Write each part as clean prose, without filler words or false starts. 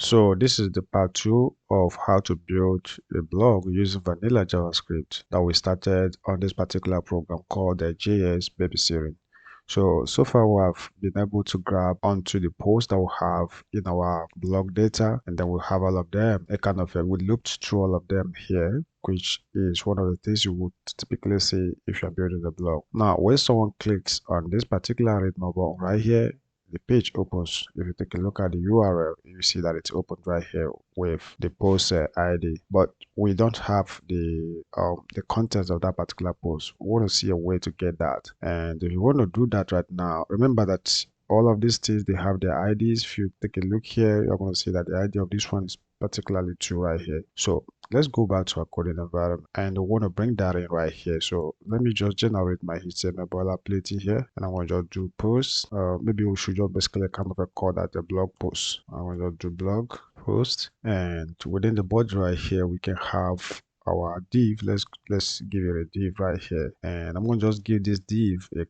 So this is the part 2 of how to build a blog using vanilla JavaScript that we started on this particular program called the JSBabySitting. So far we have been able to grab onto the posts that we have in our blog data, and then we have all of them. We looped through all of them here, which is one of the things you would typically see if you're building a blog. Now, when someone clicks on this particular red button right here, the page opens. If you take a look at the URL, you see that it's opened right here with the post ID, but we don't have the contents of that particular post. We want to see a way to get that, and if you want to do that right now, remember that all of these things, they have their IDs. If you take a look here, you're going to see that the ID of this one is particularly 2 right here. So let's go back to our coding environment, and I want to bring that in right here. So let me just generate my HTML boilerplate in here, and I'm going to just do post. Maybe we should just basically kind of call that a blog post. I'm going to do blog post, and within the body right here, we can have our div. Let's give it a div right here, and I'm going to just give this div a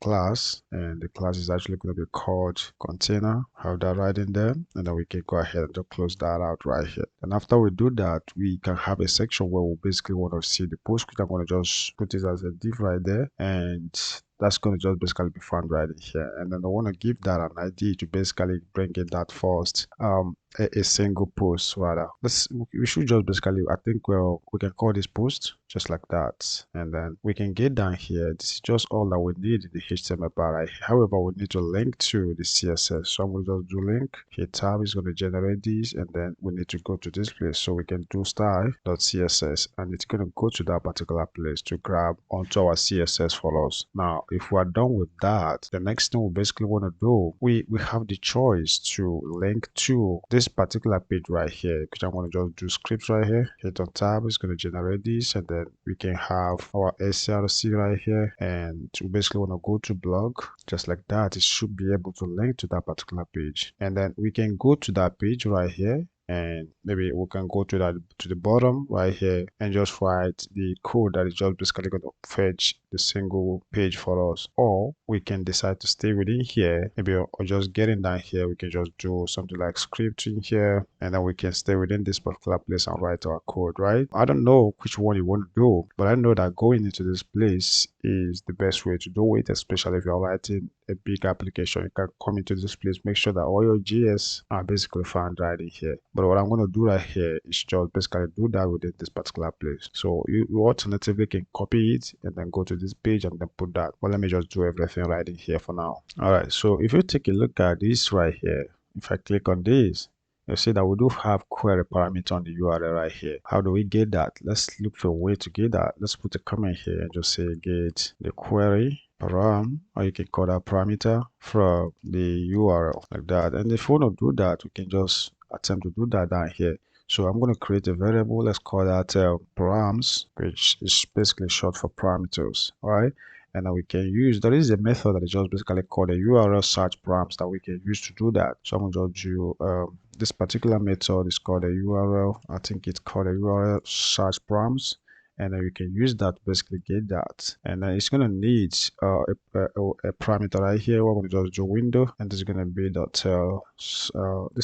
class, and the class is actually going to be called container. Have that right in there, and then we can go ahead and just close that out right here. And after we do that, we can have a section where we basically want to see the post, which I'm going to just put it as a div right there, and that's going to just basically be found right in here. And then I want to give that an ID to basically bring in that first a single post. Rather, we should just basically, I think, well, we can call this post just like that, and then we can get down here. This is just all that we need in the HTML bar right here. However, we need to link to the CSS, so I'm going to just do link. Hit tab is going to generate these, and then we need to go to this place, so we can do style.css, and it's going to go to that particular place to grab onto our CSS for us. Now, if we are done with that, the next thing we basically want to do, we have the choice to link to this particular page right here, which I'm going to just do scripts right here. Hit on tab, it's going to generate this, and then we can have our src right here, and we basically want to go to blog just like that. It should be able to link to that particular page, and then we can go to that page right here, and maybe we can go to the bottom right here and just write the code that is just basically going to fetch the single page for us. Or we can decide to stay within here, maybe, or just getting down here, we can just do something like scripting here, and then we can stay within this particular place and write our code, right? I don't know which one you want to do, but I know that going into this place is the best way to do it, especially if you're writing a big application. You can come into this place, make sure that all your JS are basically found right in here. But what I'm going to do right here is just basically do that within this particular place. So you alternatively can copy it and then go to this page and then put that. But let me just do everything right in here for now. All right, so if you take a look at this right here, if I click on this, you see that we do have query parameter on the URL right here. How do we get that? Let's look for a way to get that. Let's put a comment here and just say get the query param, or you can call that parameter from the URL like that. And if we want to do that, we can just attempt to do that down here. So I'm going to create a variable. Let's call that params, which is basically short for parameters. All right. And then we can use, there is a method that is just basically called a URL search params that we can use to do that. So I'm going to do this particular method is called a URL. I think it's called a URL search params. And then you can use that to basically get that. And then it's going to need a parameter right here. We're going to just do window, and this is going to be this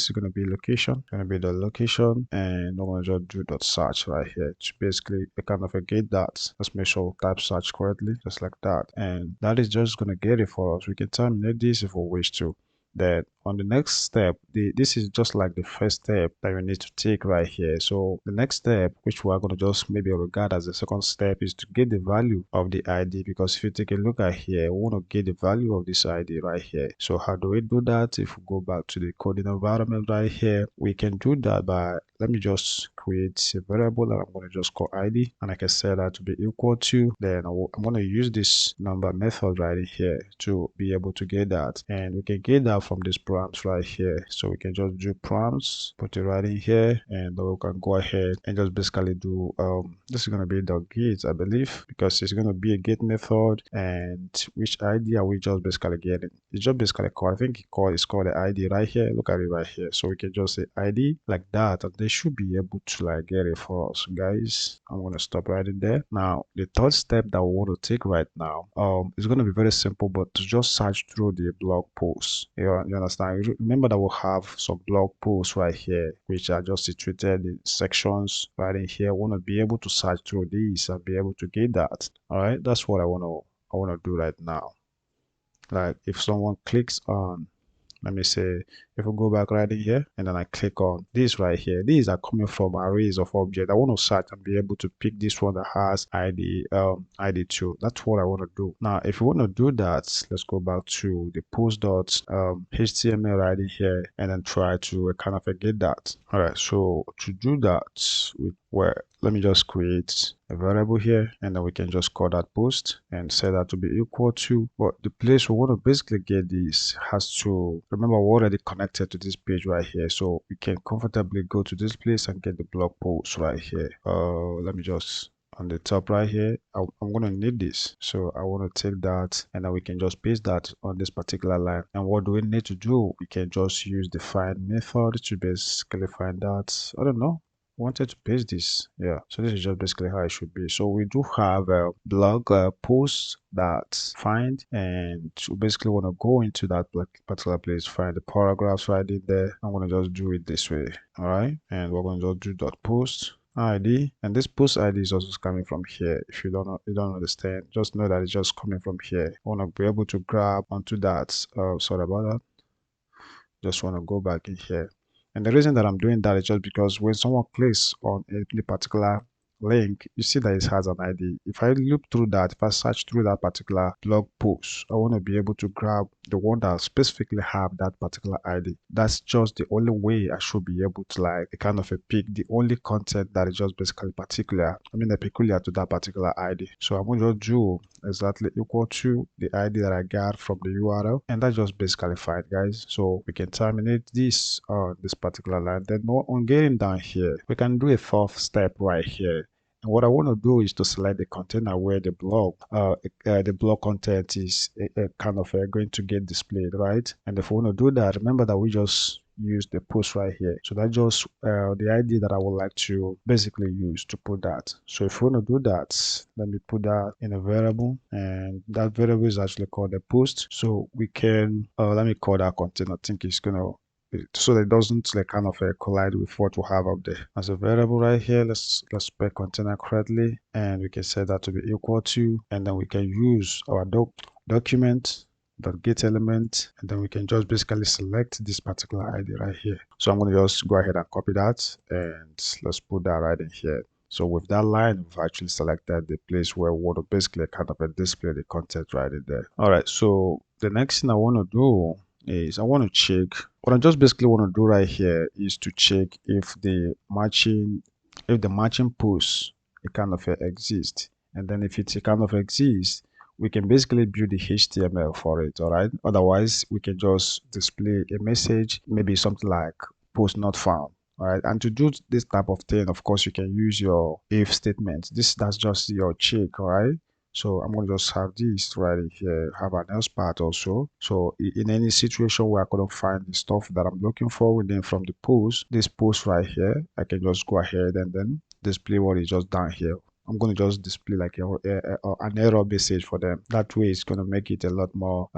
is going to be location, going to be the location, and we're going to just do .search right here to basically kind of get that. Let's make sure we type search correctly, just like that, and that is just going to get it for us. We can terminate this if we wish to. Then on the next step, this is just like the first step that you need to take right here. So the next step, which we are going to just maybe regard as the second step, is to get the value of the ID, because if you take a look at here, we want to get the value of this ID right here. So how do we do that? If we go back to the coding environment right here, we can do that by, let me just create a variable that I'm going to just call ID, and I can set that to be equal to, then I'm going to use this number method right in here to be able to get that, and we can get that from this params right here. So we can just do params, put it right in here, and then we can go ahead and just basically do this is going to be the get, I believe, because it's going to be a get method. And which ID are we just basically getting? It's just basically called, I think it's called the ID right here. Look at it right here. So we can just say ID like that, and they should be able to like get it for us, guys. I'm going to stop right in there. Now the third step that we want to take right now is going to be very simple, but to just search through the blog post. You understand? Now, remember that we'll have some blog posts right here, which are just situated in sections right in here. I want to be able to search through these and be able to get that. All right, that's what I want to do right now. Like if someone clicks on, let me say, if we go back right in here and then I click on this right here, these are coming from arrays of objects. I want to search and be able to pick this one that has ID2. That's what I want to do. Now, if you want to do that, let's go back to the post.html right in here and then try to kind of get that. All right, so to do that, let me just create a variable here and then we can just call that post and set that to be equal to, but the place we want to basically get this has to, remember we're already connected to this page right here, so we can comfortably go to this place and get the blog post right here. Let me just, on the top right here, I'm going to need this, so I want to take that and then we can just paste that on this particular line. And what do we need to do? We can just use the find method to basically find that. I don't know, wanted to paste this. Yeah, so this is just basically how it should be. So we do have a blog post that find, and we basically want to go into that particular place, find the paragraphs right in there. I'm going to just do it this way. All right, and we're going to just do dot post ID, and this post ID is also coming from here. If you don't know, you don't understand, just know that it's just coming from here. I want to be able to grab onto that. Sorry about that. Just want to go back in here. And the reason that I'm doing that is just because when someone clicks on a particular link, you see that it has an ID. If I loop through that, if I search through that particular blog post, I want to be able to grab the one that specifically have that particular ID. That's just the only way I should be able to like kind of pick the only content that is just basically peculiar to that particular ID. So I'm going to do exactly equal to the ID that I got from the URL, and that's just basically fine, guys. So we can terminate this on this particular line. Then on getting down here, we can do a fourth step right here. And what I want to do is to select the container where the blog content is kind of going to get displayed, right? And if we want to do that, remember that we just use the post right here. So that's just the ID that I would like to basically use to put that. So if we want to do that, let me put that in a variable, and that variable is actually called a post. So we can let me call that container. I think it's gonna, so that it doesn't like kind of collide with what we have up there as a variable right here. Let's spec container correctly, and we can set that to be equal to, and then we can use our document get element, and then we can just basically select this particular ID right here. So I'm going to just go ahead and copy that, and let's put that right in here. So with that line, we've actually selected the place where we want to basically kind of display the content right in there. All right, so the next thing I want to do is I want to check, what I just basically want to do right here is to check if the matching post it kind of exists, and then if it kind of exists, we can basically build the HTML for it. All right, otherwise we can just display a message, maybe something like post not found. All right, and to do this type of thing, of course, you can use your if statement. That's just your check. All right, so I'm going to just have this right in here, have an else part also. So in any situation where I couldn't find the stuff that I'm looking for, then from the post, this post right here, I can just go ahead and then display what is just down here. I'm going to just display like an error message for them. That way it's going to make it a lot more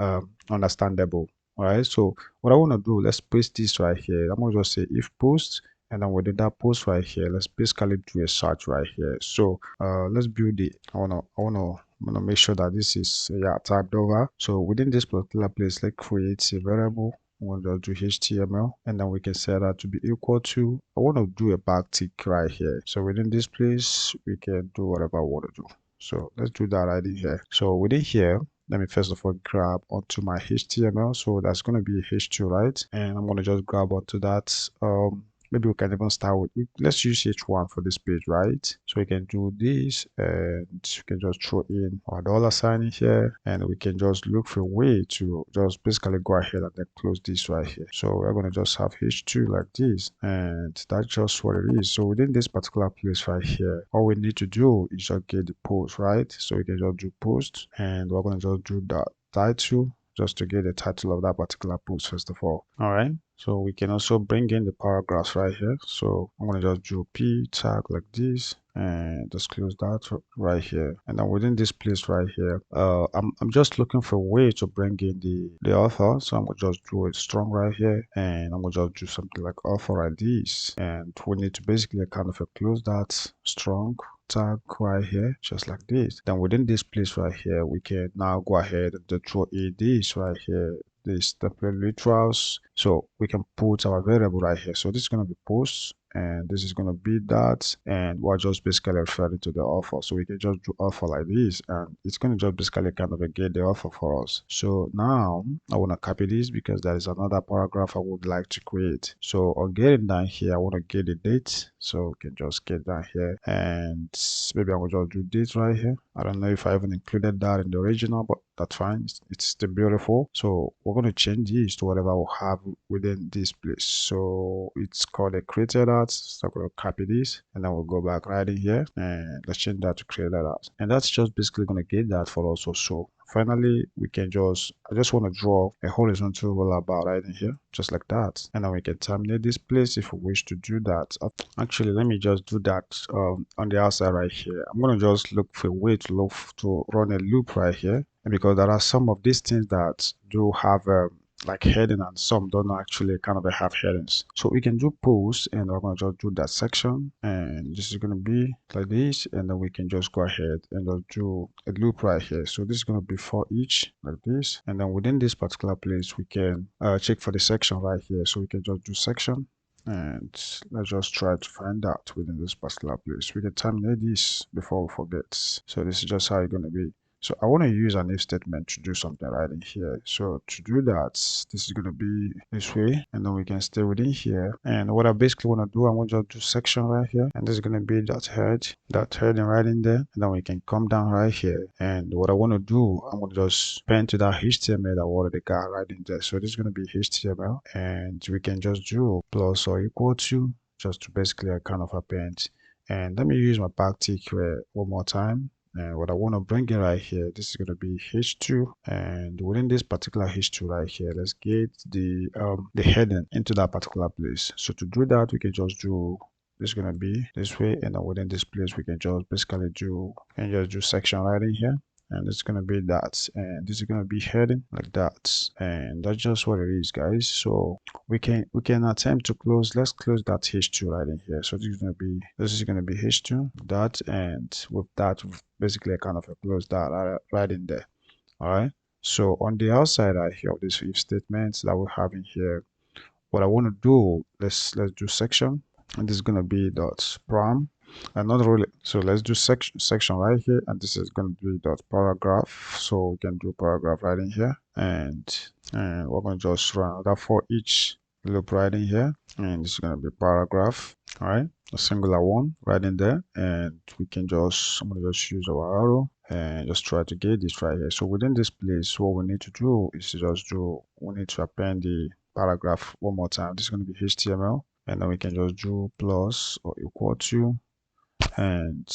understandable. All right, so what I want to do, let's paste this right here. I'm going to just say if post, and then within that post right here, let's basically do a search right here. So let's build it. I'm gonna make sure that this is typed over. So within this particular place, let's create a variable. I want to do HTML, and then we can set that to be equal to, I want to do a backtick right here. So within this place, we can do whatever I want to do. So let's do that right in here. So within here, let me first of all grab onto my HTML. So that's going to be H2, right? And I'm going to just grab onto that. Maybe we can even start with, let's use H1 for this page, right? So we can do this, and we can just throw in our $sign in here, and we can just look for a way to just basically go ahead and then close this right here. So we're going to just have H2 like this, and that's just what it is. So within this particular place right here, all we need to do is just get the post, right? So we can just do post, and we're going to just do that title, just to get the title of that particular post first of all. All right, So we can also bring in the paragraphs right here. So I'm going to just do p tag like this and just close that right here. And then within this place right here, I'm just looking for a way to bring in the author. So I'm going to just do it strong right here, and I'm going to just do something like author like this. And we need to basically kind of close that strong tag right here, just like this. Then within this place right here, we can now go ahead and throw in this right here, this template literals. So we can put our variable right here. So this is going to be post, and this is going to be that, and we're just basically referring to the offer. So we can just do offer like this, and it's going to just basically kind of get the offer for us. So now I want to copy this because there is another paragraph I would like to create. So on getting down here, I want to get the date. So we can just get down here, and maybe I will just do this right here. I don't know if I even included that in the original, but that's fine. It's still beautiful. So we're going to change this to whatever we have within this place. So it's called a created art. So I'm going to copy this, and then we'll go back right in here, and let's change that to created art. And that's just basically going to get that for us also. Finally, we can I just want to draw a horizontal roller bar right in here, just like that. And then we can terminate this place if we wish to do that. Actually, let me just do that on the outside right here. I'm going to just look for a way to run a loop right here. And because there are some of these things that do have like heading, and some don't actually kind of have headings. So we can do post, and we're going to just do that section, and this is going to be like this, and then we can just go ahead and just do a loop right here. So this is going to be for each like this, and then within this particular place we can check for the section right here. So we can just do section, and let's just try to find out within this particular place. We can terminate this before we forget. So this is just how it's going to be. So I want to use an if statement to do something right in here. So to do that, this is going to be this way, and then we can stay within here. And what I basically want to do, I want to do section right here, and this is going to be that heading right in there. And then we can come down right here. And what I want to do, I'm going to just pen to that HTML that we already got right in there. So this is going to be HTML, and we can just do plus or equal to, just to basically kind of append. And let me use my backtick here one more time. And what I want to bring in right here, this is going to be h2, and within this particular h2 right here, let's get the heading into that particular place. So to do that, we can just do this is going to be this way, and then within this place we can just basically do section right in here, and it's going to be that, and this is going to be heading like that, and that's just what it is, guys. So we can attempt to close. Let's close that h2 right in here. So this is going to be h2 that, and with that basically I kind of close that right in there. All right, so on the outside right here of this if statements that we have in here, what I want to do, let's do section, and this is going to be dot prom, and not really. So let's do section right here, and this is going to be dot paragraph. So we can do paragraph right in here, and we're going to just run that for each loop right in here, and this is going to be paragraph. All right, a singular one right in there, and we can just, I'm going to just use our arrow and just try to get this right here. So within this place, what we need to do is to just we need to append the paragraph one more time. This is going to be HTML, and then we can just do plus or equal to, and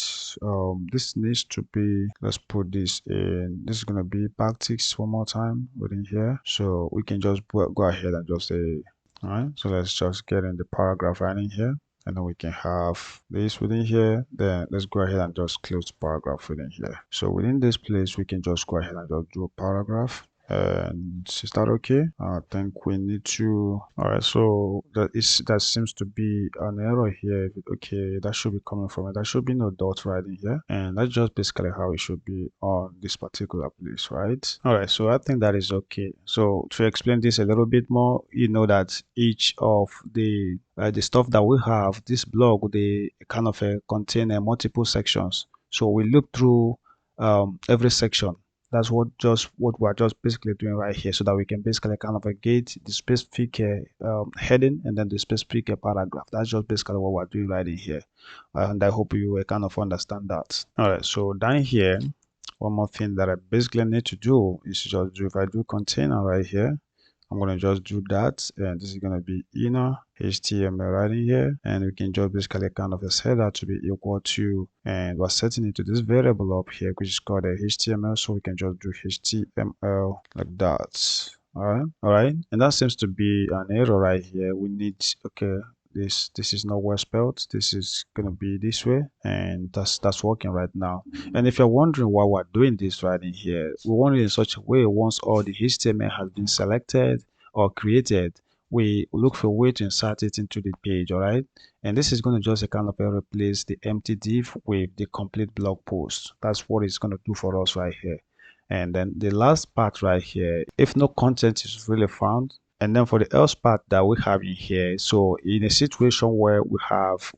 this needs to be, let's put this in, this is going to be backticks one more time within here. So we can just go ahead and just say, all right, so let's just get in the paragraph right in here, and then we can have this within here. Then let's go ahead and just close the paragraph within here. So within this place we can just go ahead and just do a paragraph. And is that okay? I think we need to, all right, so that seems to be an error here. Okay, that should be coming from it. There should be no dot right in here, and that's just basically how it should be on this particular place, right? All right, so I think that is okay. So to explain this a little bit more, you know that each of the stuff that we have, this blog, they kind of contain multiple sections. So we look through every section. That's what we're just basically doing right here, so that we can basically kind of get the specific heading and then the specific paragraph. That's just basically what we're doing right in here, and I hope you kind of understand that. All right, so down here, one more thing that I basically need to do is just do, if I do container right here, I'm going to just do that, and this is going to be inner HTML right in here, and we can just basically kind of set that to be equal to, and we're setting it to this variable up here which is called a HTML, so we can just do HTML like that. All right, and that seems to be an error right here. We need, okay, this is not well spelled. This is gonna be this way, and that's working right now. And if you're wondering why we're doing this right in here, we want it in such a way once all the HTML has been selected or created, we look for a way to insert it into the page. All right, and this is going to just kind of replace the empty div with the complete blog post. That's what it's going to do for us right here. And then the last part right here, if no content is really found, and then for the else part that we have in here, so in a situation where we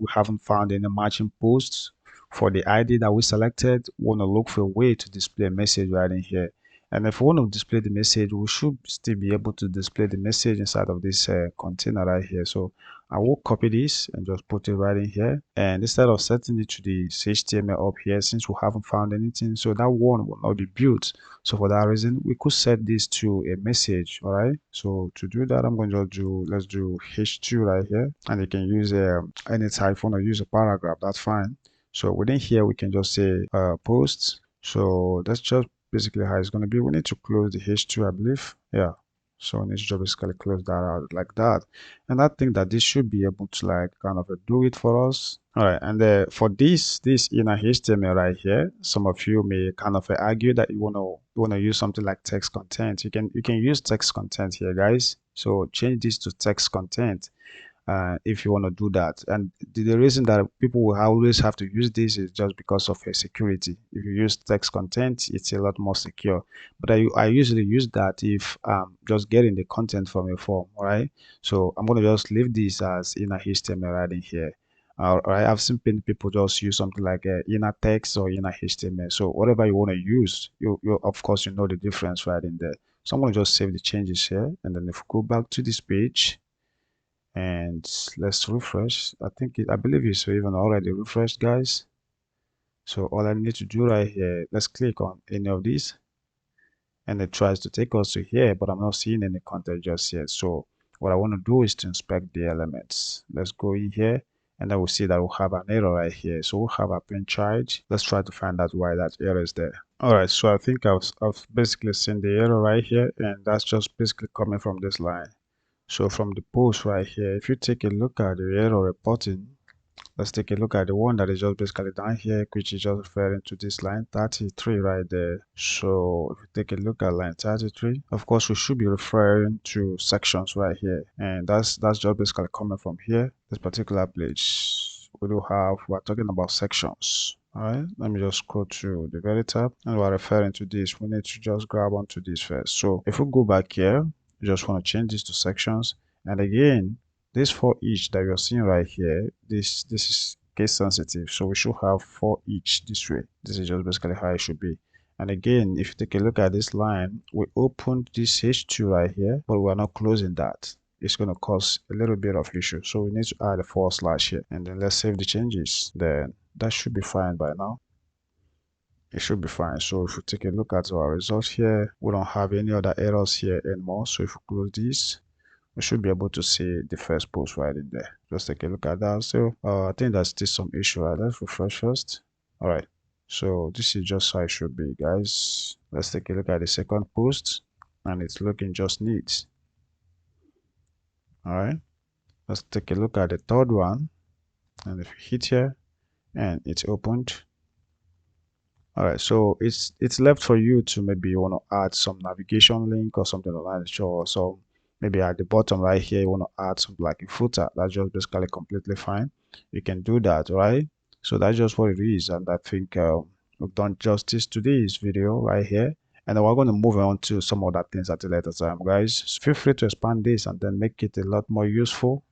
haven't found any matching posts for the ID that we selected, we want to look for a way to display a message right in here. And if we want to display the message, we should still be able to display the message inside of this container right here. So I will copy this and just put it right in here. And instead of setting it to the HTML up here, since we haven't found anything, so that one will not be built. So for that reason, we could set this to a message. All right. So to do that, I'm going to do, let's do H2 right here. And you can use any type, or use a paragraph. That's fine. So within here, we can just say posts. So that's just basically how it's going to be. We need to close the H2, I believe. Yeah. So we need to just basically close that out like that. And I think that this should be able to like kind of do it for us. All right. And for this inner HTML right here, some of you may kind of argue that you want to use something like text content. You can use text content here, guys. So change this to text content if you want to do that. And the reason that people will always have to use this is just because of security. If you use text content, it's a lot more secure. But I usually use that if just getting the content from a form. All right, so I'm going to just leave this as inner HTML right in here. All right, I've seen people just use something like inner text or inner HTML. So whatever you want to use, you of course you know the difference right in there. So I'm going to just save the changes here, and then if we go back to this page and let's refresh. I believe it's even already refreshed, guys. So all I need to do right here, let's click on any of these, and it tries to take us to here, but I'm not seeing any content just yet. So what I want to do is to inspect the elements. Let's go in here, and then we'll see that we'll have an error right here. So we'll have a plain charge. Let's try to find out why that error is there. All right, so I think I've basically seen the error right here, and that's just basically coming from this line. So from the post right here, if you take a look at the error reporting, let's take a look at the one that is just basically down here, which is just referring to this line 33 right there. So if you take a look at line 33, of course we should be referring to sections right here, and that's just basically coming from here. This particular page, we're talking about sections. All right, let me just go to the very top, and we're referring to this. We need to just grab onto this first. So if we go back here, you just want to change this to sections, and again, this for each that you're seeing right here, this is case sensitive, so we should have for each this way. This is just basically how it should be. And again, if you take a look at this line, we opened this H2 right here, but we're not closing that. It's going to cause a little bit of issue, so we need to add a forward slash here, and then let's save the changes. Then that should be fine by now. It should be fine. So if we take a look at our results here, we don't have any other errors here anymore. So if we close this, we should be able to see the first post right in there. Just take a look at that. So I think that's still some issue. Right? Let's refresh first. All right, so this is just how it should be, guys. Let's take a look at the second post, and it's looking just neat. All right, let's take a look at the third one, and if you hit here and it's opened. All right, so it's left for you to maybe you want to add some navigation link or something like that. Sure. So maybe at the bottom right here, you want to add something like a footer. That's just basically completely fine. You can do that, right? So that's just what it is. And I think we've done justice to this video right here. And then we're going to move on to some other things at a later time, guys. So feel free to expand this and then make it a lot more useful.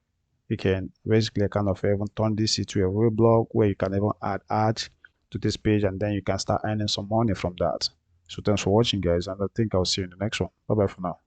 You can basically kind of even turn this into a real blog where you can even add ads to this page, and then you can start earning some money from that. So thanks for watching, guys, and I think I'll see you in the next one. Bye bye for now.